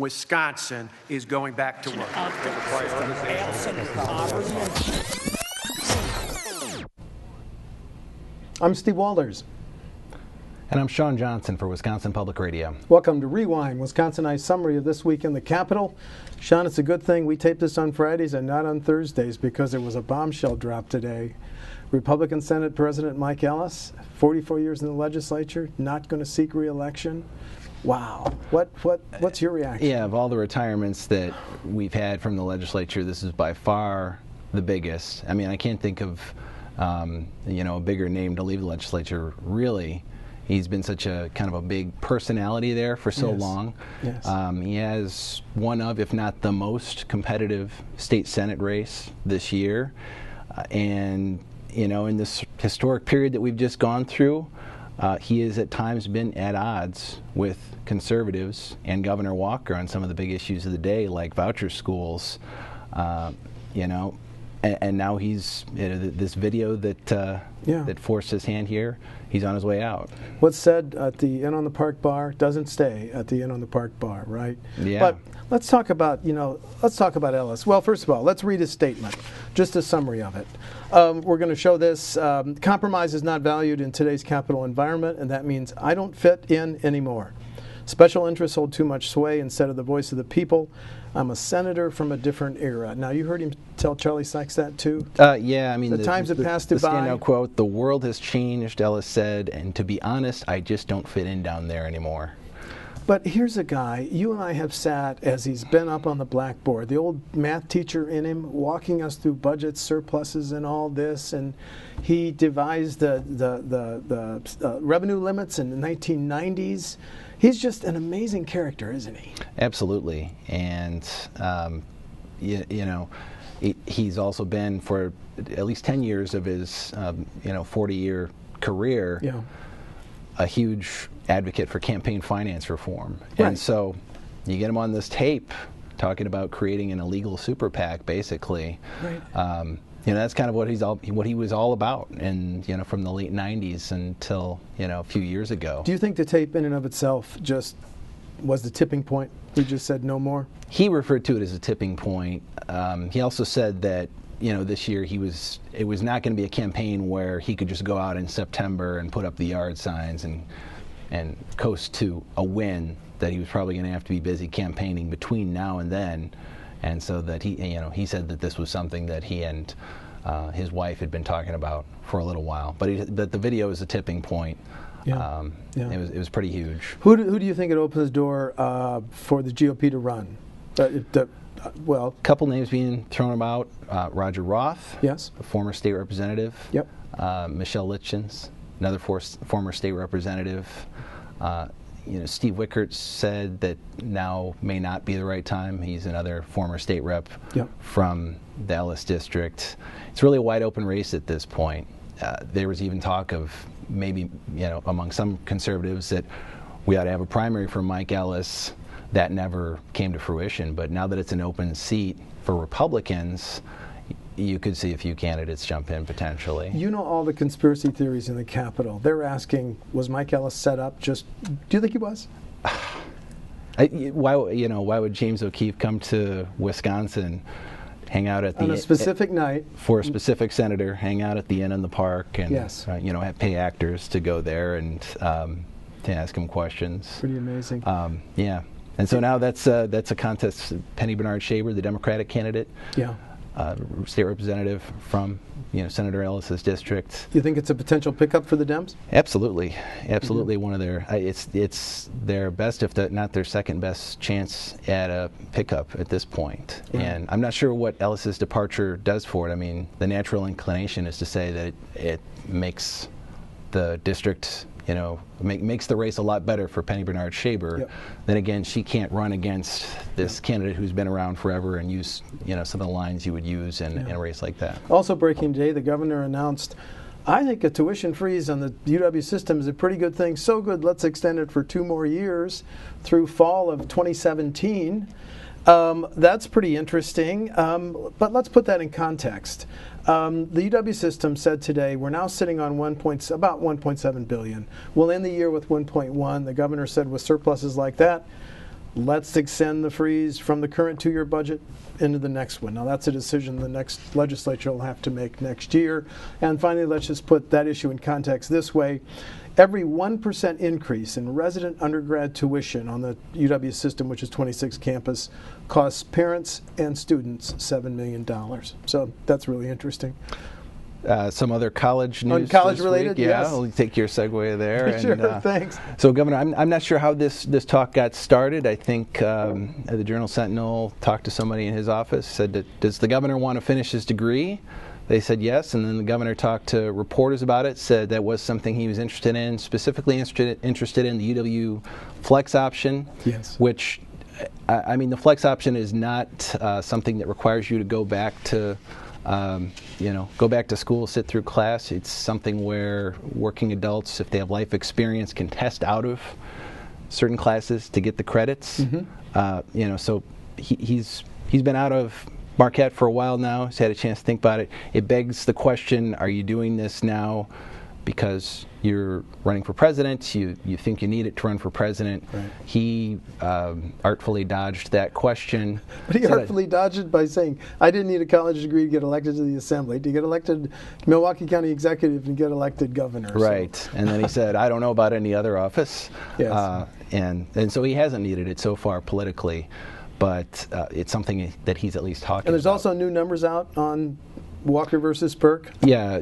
Wisconsin is going back to work. I'm Steve Walters. And I'm Shawn Johnson for Wisconsin Public Radio. Welcome to Rewind, WisconsinEye's summary of this week in the Capitol. Shawn, it's a good thing we tape this on Fridays and not on Thursdays because there was a bombshell drop today. Republican Senate President Mike Ellis, 44 years in the legislature, not going to seek re-election. Wow. What's your reaction? Yeah, of all the retirements that we've had from the legislature, this is by far the biggest. I mean, I can't think of a bigger name to leave the legislature, really. He's been such a kind of a big personality there for so long. Yes. He has one of, if not the most competitive state Senate race this year. And, in this historic period that we've just gone through, he has at times been at odds with conservatives and Governor Walker on some of the big issues of the day, like voucher schools, and now he's this video that forced his hand here. He's on his way out. What's said at the Inn on the Park bar doesn't stay at the Inn on the Park bar, right? Yeah. But let's talk about Ellis. Well, first of all, let's read his statement, just a summary of it. We're going to show this. Compromise is not valued in today's Capitol environment, and that means I don't fit in anymore. Special interests hold too much sway instead of the voice of the people. I'm a senator from a different era. Now, you heard him tell Charlie Sykes that, too? Yeah, I mean, the times have passed him by. The standout quote, "The world has changed," Ellis said, "and to be honest, I just don't fit in down there anymore." But here's a guy, you and I have sat as he's been up on the blackboard, the old math teacher in him, walking us through budgets, surpluses, and all this, and he devised the revenue limits in the 1990s. He's just an amazing character, isn't he? Absolutely, and he's also been for at least 10 years of his 40-year career a huge advocate for campaign finance reform. Right. And so you get him on this tape talking about creating an illegal super PAC, basically. Right. That's kind of what he was all about, and from the late 90s until a few years ago. Do you think the tape in and of itself just was the tipping point? He just said no more? He referred to it as a tipping point. He also said that this year it was not going to be a campaign where he could just go out in September and put up the yard signs and coast to a win, that he was probably going to have to be busy campaigning between now and then. And so that he said that this was something that he and his wife had been talking about for a little while. But the video is a tipping point. Yeah. It was pretty huge. Who do you think it opens the door for the GOP to run? Well, a couple names being thrown about: Roger Roth, yes, a former state representative. Yep. Michelle Litchens, another former state representative. Steve Wickert said that now may not be the right time. He's another former state rep from the Ellis district. It's really a wide open race at this point. There was even talk of maybe, among some conservatives that we ought to have a primary for Mike Ellis. That never came to fruition. But now that it's an open seat for Republicans, you could see a few candidates jump in potentially. All the conspiracy theories in the Capitol. They're asking, was Mike Ellis set up? Do you think he was? Why would James O'Keefe come to Wisconsin, hang out at on a specific night for a specific senator, hang out at the Inn in the Park, and yes, pay actors to go there and to ask him questions? Pretty amazing. Yeah, and so now that's a contest. Penny Bernard-Shaver, the Democratic candidate. Yeah. State representative from Senator Ellis's district. You think it's a potential pickup for the Dems? Absolutely. One of their it's their best, if not their second best chance at a pickup at this point. Right. And I'm not sure what Ellis's departure does for it. I mean, the natural inclination is to say that it makes the district, makes the race a lot better for Penny Bernard-Shaver. Yep. Then again, she can't run against this candidate who's been around forever and use, some of the lines you would use in a race like that. Also breaking today, the governor announced, I think a tuition freeze on the UW system is a pretty good thing. So good, let's extend it for 2 more years through fall of 2017. That's pretty interesting, but let's put that in context. The UW system said today we're now sitting on about $1.7 billion. We'll end the year with 1.1. The governor said with surpluses like that, let's extend the freeze from the current 2-year budget into the next one. Now, that's a decision the next legislature will have to make next year. And finally, let's just put that issue in context this way. Every 1% increase in resident undergrad tuition on the UW system, which is 26 campus, costs parents and students $7 million. So that's really interesting. Some other college news. College this related, week. yes. Yeah, I'll take your segue there. Sure, thanks. So, Governor, I'm not sure how this talk got started. I think the Journal Sentinel talked to somebody in his office, said, does the governor want to finish his degree? They said yes, and then the governor talked to reporters about it, said that was something he was interested in, specifically interested in the UW flex option, yes. Which, I mean, the flex option is not something that requires you to go back to go back to school, sit through class. It's something where working adults, if they have life experience, can test out of certain classes to get the credits. Mm-hmm. So he's been out of Marquette for a while now. He's had a chance to think about it. It begs the question, are you doing this now because you're running for president, you think you need it to run for president? Right. He artfully dodged that question. But he artfully dodged it by saying, I didn't need a college degree to get elected to the assembly, to get elected Milwaukee County executive and get elected governor. Right, so. And then he said, I don't know about any other office. Yes. And so he hasn't needed it so far politically, but it's something that he's at least talking about. And there's also new numbers out on Walker versus Perk? Yeah,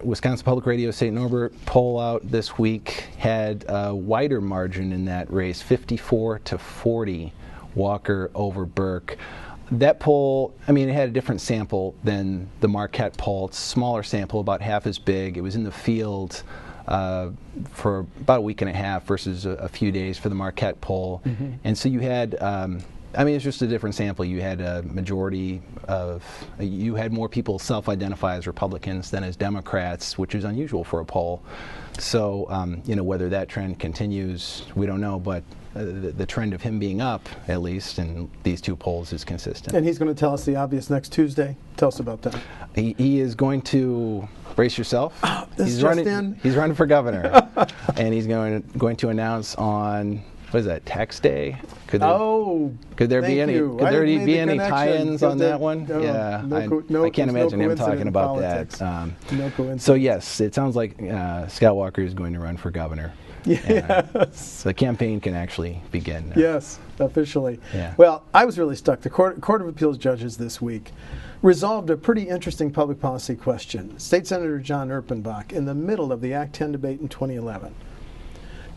Wisconsin Public Radio St. Norbert poll out this week had a wider margin in that race, 54-40, Walker over Burke. That poll, I mean, it had a different sample than the Marquette poll. It's a smaller sample, about half as big. It was in the field for about a week and a half versus a few days for the Marquette poll. Mm-hmm. And so you had... it's just a different sample. You had a majority you had more people self-identify as Republicans than as Democrats, which is unusual for a poll. So, whether that trend continues, we don't know, but the trend of him being up, at least, in these two polls is consistent. And he's going to tell us the obvious next Tuesday. Tell us about that. He is going to, brace yourself, he's running for governor, and he's going to announce on... What is that, tax day? Could there be any tie-ins on that one? Yeah, I can't imagine him talking about that. No coincidence. So yes, it sounds like Scott Walker is going to run for governor. Yes. The campaign can actually begin now. Yes, officially. Yeah. Well, I was really stuck. The Court of Appeals judges this week resolved a pretty interesting public policy question. State Senator John Erpenbach, in the middle of the Act 10 debate in 2011,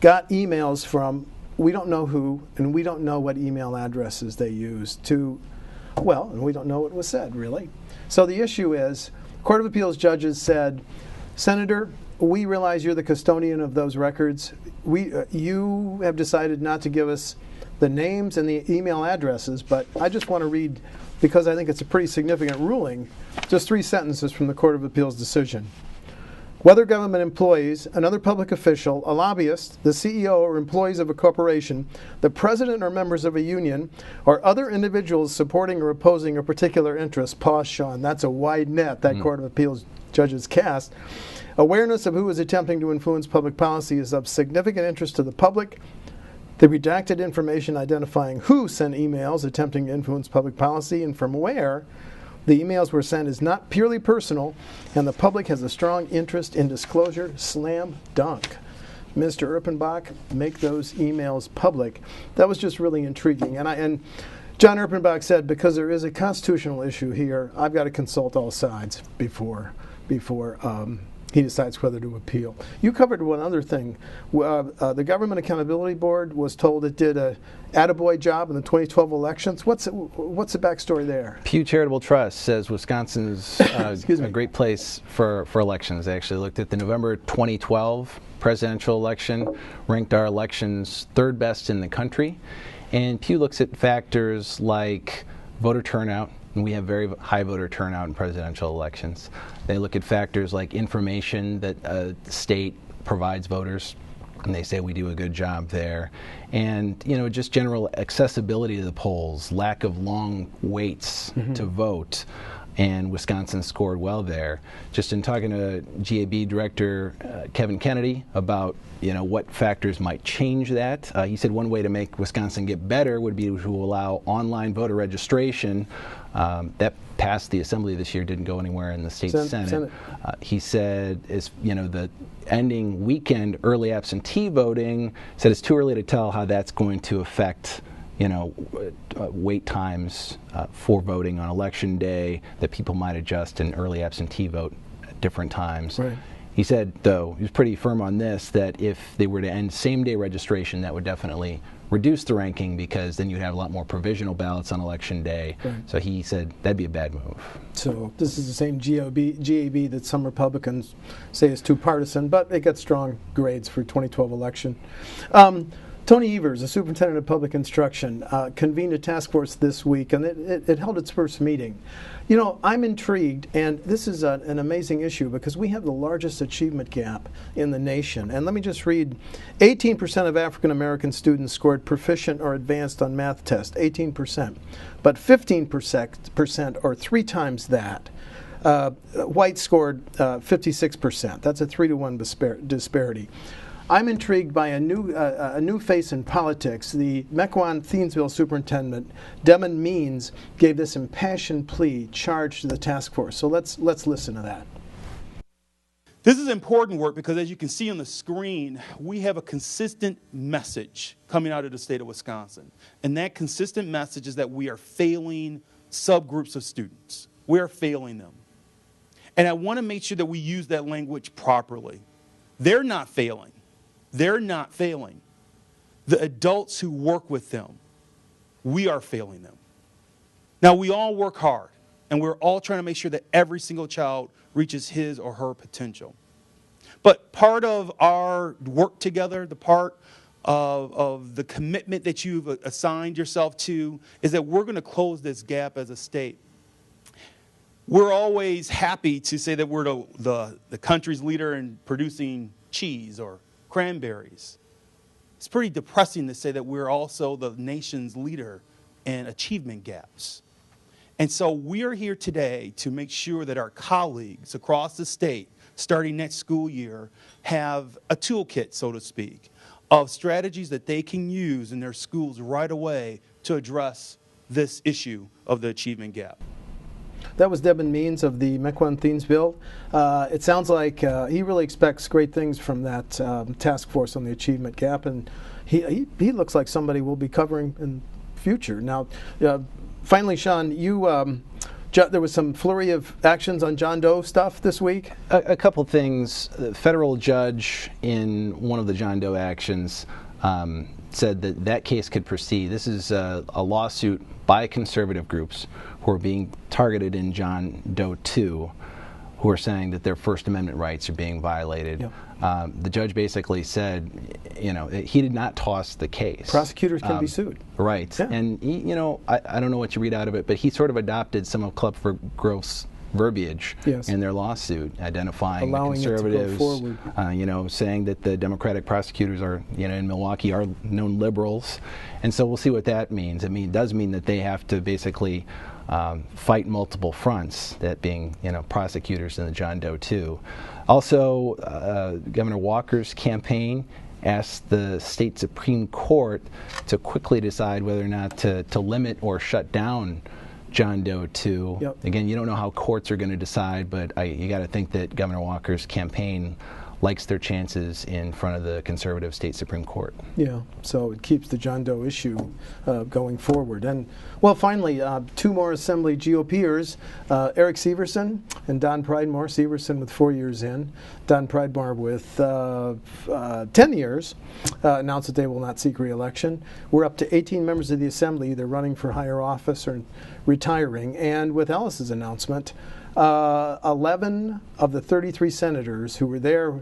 got emails from we don't know who, and we don't know what email addresses they used and we don't know what was said, really. So the issue is, Court of Appeals judges said, Senator, we realize you're the custodian of those records. You have decided not to give us the names and the email addresses, but I just want to read, because I think it's a pretty significant ruling, just 3 sentences from the Court of Appeals decision. Whether government employees, another public official, a lobbyist, the CEO or employees of a corporation, the president or members of a union, or other individuals supporting or opposing a particular interest, pause, Shawn, that's a wide net that Court of Appeals judges cast. Awareness of who is attempting to influence public policy is of significant interest to the public. The redacted information identifying who sent emails attempting to influence public policy and from where the emails were sent is not purely personal, and the public has a strong interest in disclosure. Slam dunk. Mr. Erpenbach, make those emails public. That was just really intriguing. And John Erpenbach said, because there is a constitutional issue here, I've got to consult all sides before he decides whether to appeal. You covered one other thing. The Government Accountability Board was told it did a attaboy job in the 2012 elections. What's the backstory there? Pew Charitable Trust says Wisconsin's a great place for elections. They actually looked at the November 2012 presidential election, ranked our elections 3rd best in the country. And Pew looks at factors like voter turnout, and we have very high voter turnout in presidential elections. They look at factors like information that a state provides voters, and they say we do a good job there. And, just general accessibility to the polls, lack of long waits to vote. and Wisconsin scored well there. Just in talking to GAB Director Kevin Kennedy about what factors might change that, he said one way to make Wisconsin get better would be to allow online voter registration. That passed the Assembly this year, didn't go anywhere in the state Senate. He said, the ending weekend early absentee voting, said it's too early to tell how that's going to affect wait times for voting on election day, that people might adjust an early absentee vote at different times. Right. He said, though, he was pretty firm on this, that if they were to end same-day registration, that would definitely reduce the ranking, because then you'd have a lot more provisional ballots on election day. Right. So he said that'd be a bad move. So this is the same GAB that some Republicans say is too partisan, but it got strong grades for 2012 election. Tony Evers, the superintendent of public instruction, convened a task force this week, and it held its first meeting. I'm intrigued, and this is an amazing issue because we have the largest achievement gap in the nation. And let me just read, 18% of African American students scored proficient or advanced on math tests, 18%. But 15%, or 3 times that, white scored 56%. That's a 3-to-1 disparity. I'm intrigued by a new face in politics. The Mequon-Thiensville superintendent, Devin Means, gave this impassioned plea charge to the task force. So let's listen to that. This is important work because, as you can see on the screen, we have a consistent message coming out of the state of Wisconsin. And that consistent message is that we are failing subgroups of students. We are failing them. And I want to make sure that we use that language properly. They're not failing. They're not failing. The adults who work with them, we are failing them. Now, we all work hard, and we're all trying to make sure that every single child reaches his or her potential. But part of our work together, the part of the commitment that you've assigned yourself to, is that we're going to close this gap as a state. We're always happy to say that we're the country's leader in producing cheese or cranberries. It's pretty depressing to say that we're also the nation's leader in achievement gaps. And so we're here today to make sure that our colleagues across the state, starting next school year, have a toolkit, so to speak, of strategies that they can use in their schools right away to address this issue of the achievement gap. That was Devin Means of the Mequon-Thiensville. It sounds like he really expects great things from that task force on the achievement gap, and he looks like somebody we'll be covering in future. Now, finally, Shawn, there was some flurry of actions on John Doe stuff this week? A couple things. The federal judge in one of the John Doe actions said that case could proceed. This is a lawsuit by conservative groups who are being targeted in John Doe 2, who are saying that their First Amendment rights are being violated. Yep. The judge basically said, he did not toss the case. Prosecutors can be sued. Right. Yeah. And, I don't know what you read out of it, but he sort of adopted some of Club for Growth's verbiage in their lawsuit, identifying allowing the conservatives, it to go forward. Saying that the Democratic prosecutors are, in Milwaukee are known liberals. And so we'll see what that means. It does mean that they have to basically fight multiple fronts, that being, prosecutors in the John Doe 2. Also, Governor Walker's campaign asked the state Supreme Court to quickly decide whether or not to limit or shut down John Doe 2. Yep. Again, you don't know how courts are going to decide, but you got to think that Governor Walker's campaign likes their chances in front of the conservative state Supreme Court. Yeah, so it keeps the John Doe issue going forward. And, well, finally, 2 more Assembly GOPers, Eric Severson and Don Pridemore. Severson with 4 years in, Don Pridemore with 10 years, announced that they will not seek re-election. We're up to 18 members of the Assembly either running for higher office or retiring. And with Ellis's announcement, 11 of the 33 senators who were there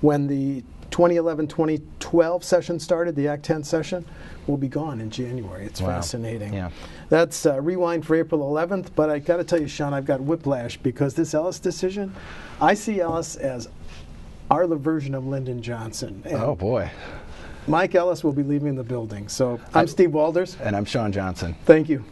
when the 2011-2012 session started, the Act 10 session, will be gone in January. It's fascinating. Yeah. That's rewind for April 11th, but I got to tell you, Shawn, I've got whiplash because this Ellis decision, I see Ellis as our version of Lyndon Johnson. And oh, boy. Mike Ellis will be leaving the building. So I'm Steve Walders. And I'm Shawn Johnson. Thank you.